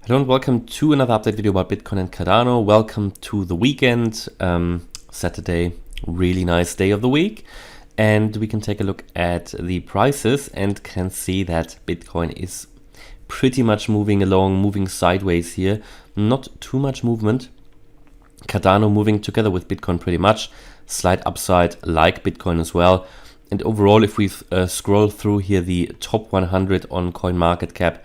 Hello and welcome to another update video about Bitcoin and Cardano. Welcome to the weekend, Saturday, really nice day of the week. And we can take a look at the prices and can see that Bitcoin is pretty much moving along, moving sideways here. Not too much movement. Cardano moving together with Bitcoin pretty much. Slight upside like Bitcoin as well. And overall, if we scroll through here the top 100 on CoinMarketCap,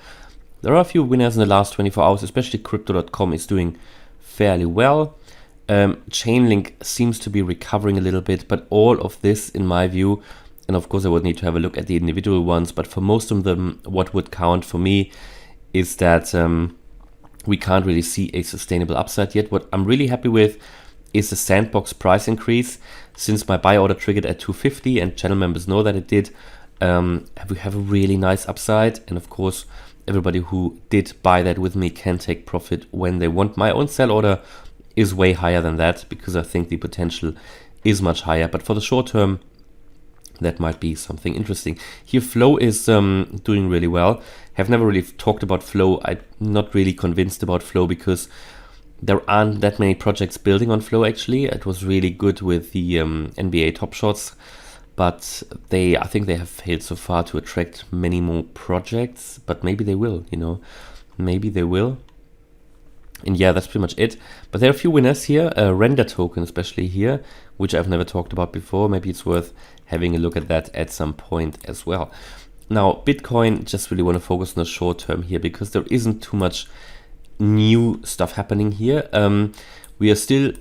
there are a few winners in the last 24 hours, especially Crypto.com is doing fairly well. Chainlink seems to be recovering a little bit, but all of this, in my view, and of course I would need to have a look at the individual ones, but for most of them, what would count for me is that we can't really see a sustainable upside yet. What I'm really happy with is the Sandbox price increase. Since my buy order triggered at 250 and channel members know that it did, we have a really nice upside, and of course everybody who did buy that with me can take profit when they want. My own sell order is way higher than that because I think the potential is much higher. But for the short term, that might be something interesting. Here, Flow is doing really well. Have never really talked about Flow. I'm not really convinced about Flow because there aren't that many projects building on Flow actually. It was really good with the NBA Top Shots, but I think they have failed so far to attract many more projects, but maybe they will, maybe they will. And yeah, that's pretty much it. But there are a few winners here, Render Token especially here, which I've never talked about before. Maybe it's worth having a look at that at some point as well. Now, Bitcoin, just really want to focus on the short term here because there isn't too much new stuff happening here. We are still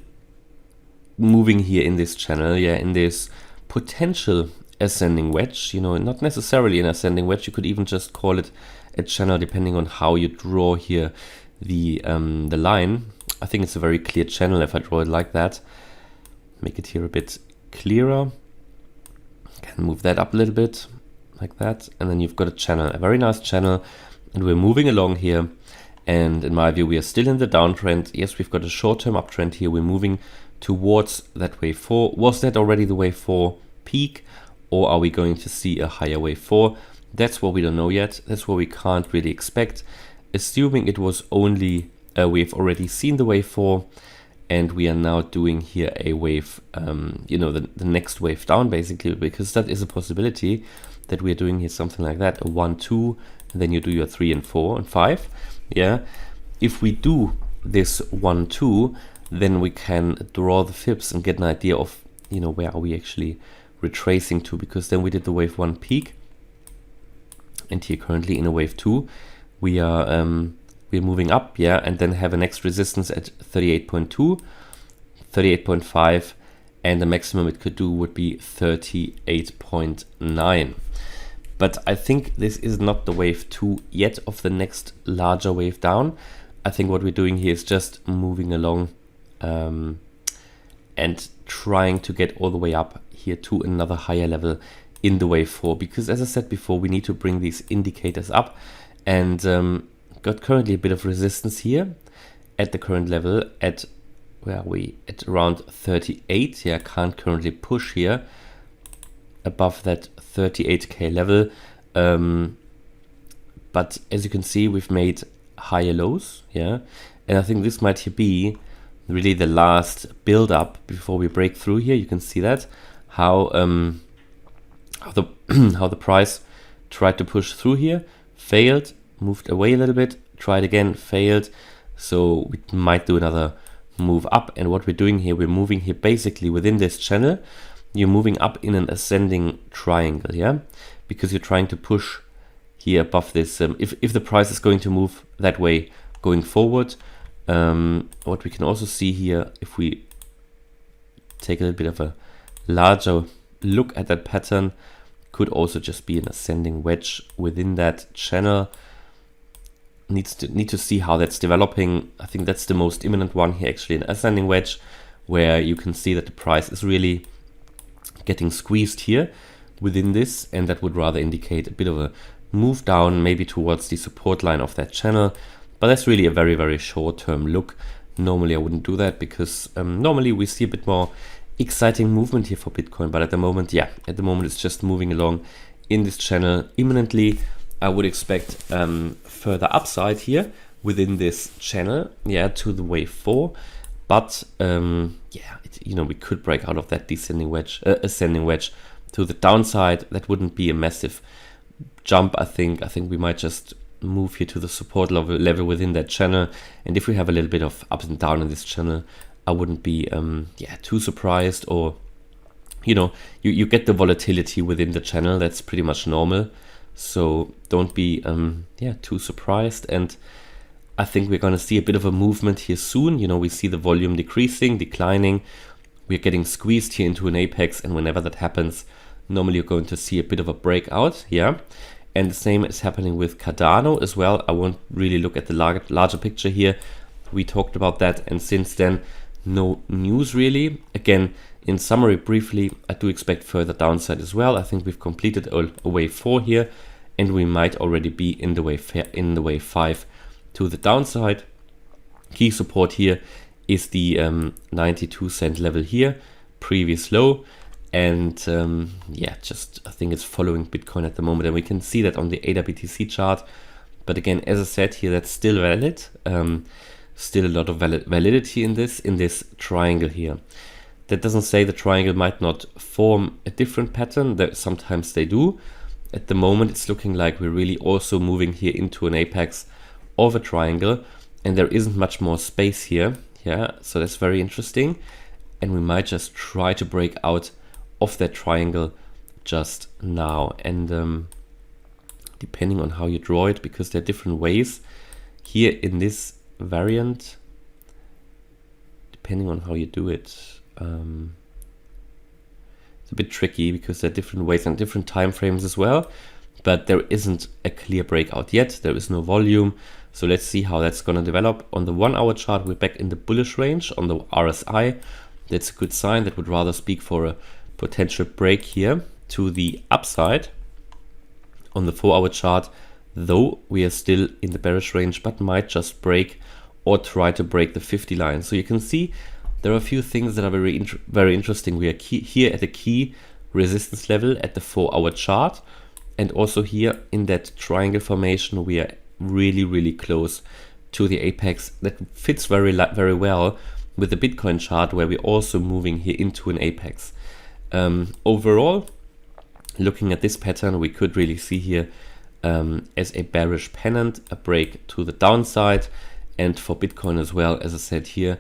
moving here in this channel, in this potential ascending wedge, not necessarily an ascending wedge. You could even just call it a channel depending on how you draw here the line. I think it's a very clear channel if I draw it like that. Make it here a bit clearer. Can move that up a little bit like that, and then you've got a channel, a very nice channel, and we're moving along here. And in my view, we are still in the downtrend. Yes, we've got a short-term uptrend here. We're moving towards that wave 4. Was that already the wave 4 peak, or are we going to see a higher wave 4? That's what we don't know yet. That's what we can't really expect. Assuming it was only we've already seen the wave 4, and we are now doing here a wave, the next wave down basically, because that is a possibility that we are doing here something like that, a 1, 2, and then you do your 3 and 4 and 5. Yeah, if we do this 1, 2, then we can draw the fibs and get an idea of, where are we actually retracing to, because then we did the wave 1 peak, and here currently in a wave 2, we're moving up, and then have a next resistance at 38.2, 38.5, and the maximum it could do would be 38.9. But I think this is not the wave 2 yet of the next larger wave down. I think what we're doing here is just moving along and trying to get all the way up here to another higher level in the wave 4. Because as I said before, we need to bring these indicators up, and got currently a bit of resistance here at the current level at, where are we, at around 38. I can't currently push here above that 38k level, but as you can see, we've made higher lows, and I think this might be really the last build up before we break through here. You can see that how the how the price tried to push through here, failed, moved away a little bit, tried again, failed. So we might do another move up, and what we're doing here, we're moving here basically within this channel. You're moving up in an ascending triangle, because you're trying to push here above this. If the price is going to move that way going forward, what we can also see here, if we take a little bit of a larger look at that pattern, could also just be an ascending wedge within that channel. Need to see how that's developing. I think that's the most imminent one here, actually, an ascending wedge, where you can see that the price is really getting squeezed here within this, and that would rather indicate a bit of a move down, maybe towards the support line of that channel. But that's really a very, very short-term look. Normally I wouldn't do that because normally we see a bit more exciting movement here for Bitcoin, but at the moment it's just moving along in this channel imminently. I would expect further upside here, within this channel, yeah, to the wave 4. But yeah, we could break out of that descending wedge, ascending wedge to the downside. That wouldn't be a massive jump. I think we might just move here to the support level within that channel. And if we have a little bit of up and down in this channel, I wouldn't be yeah, too surprised. Or you get the volatility within the channel. That's pretty much normal. So don't be yeah, too surprised. And I think we're going to see a bit of a movement here soon. We see the volume declining. We're getting squeezed here into an apex, and whenever that happens, normally you're going to see a bit of a breakout. Yeah. And the same is happening with Cardano as well. I won't really look at the larger picture here. We talked about that, and since then, no news really. Again, in summary, briefly, I do expect further downside as well. I think we've completed a wave 4 here, and we might already be in the wave 5 to the downside. Key support here is the 92 cent level here, previous low. And yeah, I think it's following Bitcoin at the moment, and we can see that on the ADA BTC chart. But again, as I said here, that's still valid. Still a lot of validity in this triangle here. That doesn't say the triangle might not form a different pattern. That sometimes they do. At the moment, it's looking like we're really also moving here into an apex of a triangle, and there isn't much more space here. Yeah, so that's very interesting, and we might just try to break out of that triangle just now. And depending on how you draw it, because there are different ways here in this variant, depending on how you do it, it's a bit tricky because there are different ways and different time frames as well. But there isn't a clear breakout yet. There is no volume. So let's see how that's going to develop. On the 1 hour chart, we're back in the bullish range. On the RSI, that's a good sign. That would rather speak for a potential break here to the upside. On the 4 hour chart, though, we are still in the bearish range, but might just break or try to break the 50 line. So you can see there are a few things that are very interesting. We are here at a key resistance level at the 4 hour chart. And also here in that triangle formation, we are really close to the apex. That fits very well with the Bitcoin chart, where we're also moving here into an apex. Overall, looking at this pattern, we could really see here as a bearish pennant, a break to the downside, and for Bitcoin as well, as I said here,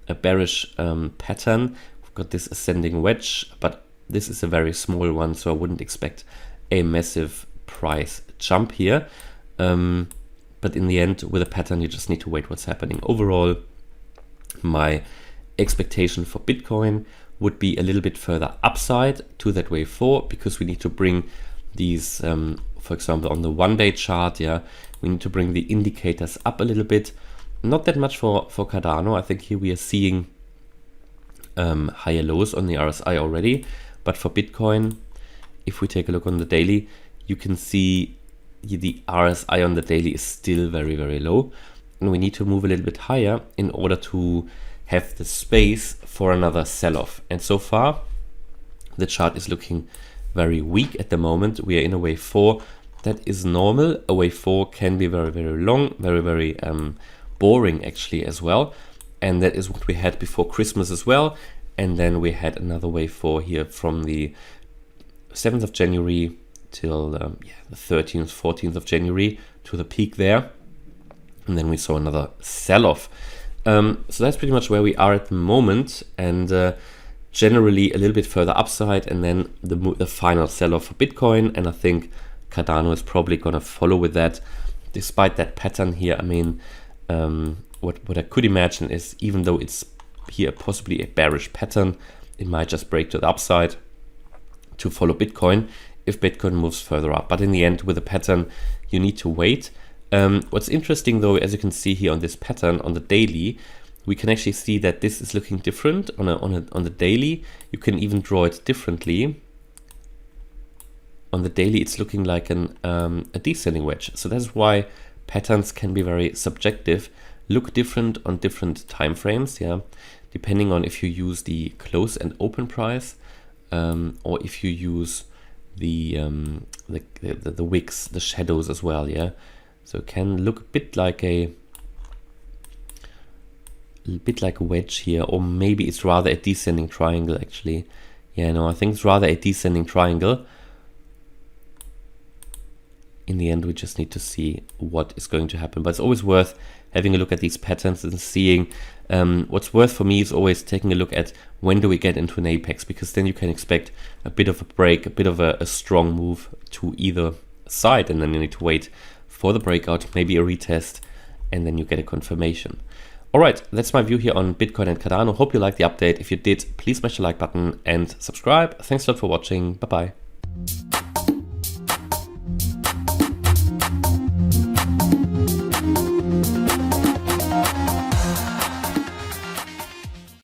a bearish pattern. We've got this ascending wedge, but this is a very small one, so I wouldn't expect a massive price jump here. But in the end, with a pattern, you just need to wait what's happening. Overall, my expectation for Bitcoin would be a little bit further upside to that wave 4, because we need to bring these, for example, on the 1 day chart, yeah, we need to bring the indicators up a little bit. Not that much for Cardano. I think here we are seeing higher lows on the RSI already. But for Bitcoin, if we take a look on the daily, you can see the RSI on the daily is still very low. And we need to move a little bit higher in order to have the space for another sell-off. And so far, the chart is looking very weak at the moment. We are in a wave 4. That is normal. A wave 4 can be very long, very boring actually as well. And that is what we had before Christmas as well. And then we had another wave 4 here from the 7th of January till the 13th, 14th of January to the peak there. And then we saw another sell-off. So that's pretty much where we are at the moment, and generally a little bit further upside, and then the final sell-off for Bitcoin. And I think Cardano is probably going to follow with that, despite that pattern here. I mean, what I could imagine is, even though it's here possibly a bearish pattern, it might just break to the upside to follow Bitcoin if Bitcoin moves further up. But in the end, with a pattern, you need to wait. What's interesting though, as you can see here on this pattern on the daily, we can actually see that this is looking different on the daily. You can even draw it differently. On the daily, it's looking like a descending wedge. So that's why patterns can be very subjective, look different on different time frames, yeah, depending on if you use the close and open price, or if you use the wicks, the shadows as well, yeah. So it can look a bit like a a bit like a wedge here, or maybe it's rather a descending triangle actually. Yeah, no, I think it's rather a descending triangle. In the end, we just need to see what is going to happen. But it's always worth having a look at these patterns and seeing. What's worth for me is always taking a look at when do we get into an apex, because then you can expect a bit of a break, a bit of a strong move to either side, and then you need to wait for the breakout, maybe a retest, and then you get a confirmation. All right, that's my view here on Bitcoin and Cardano. Hope you liked the update. If you did, please smash the like button and subscribe. Thanks a lot for watching. Bye-bye.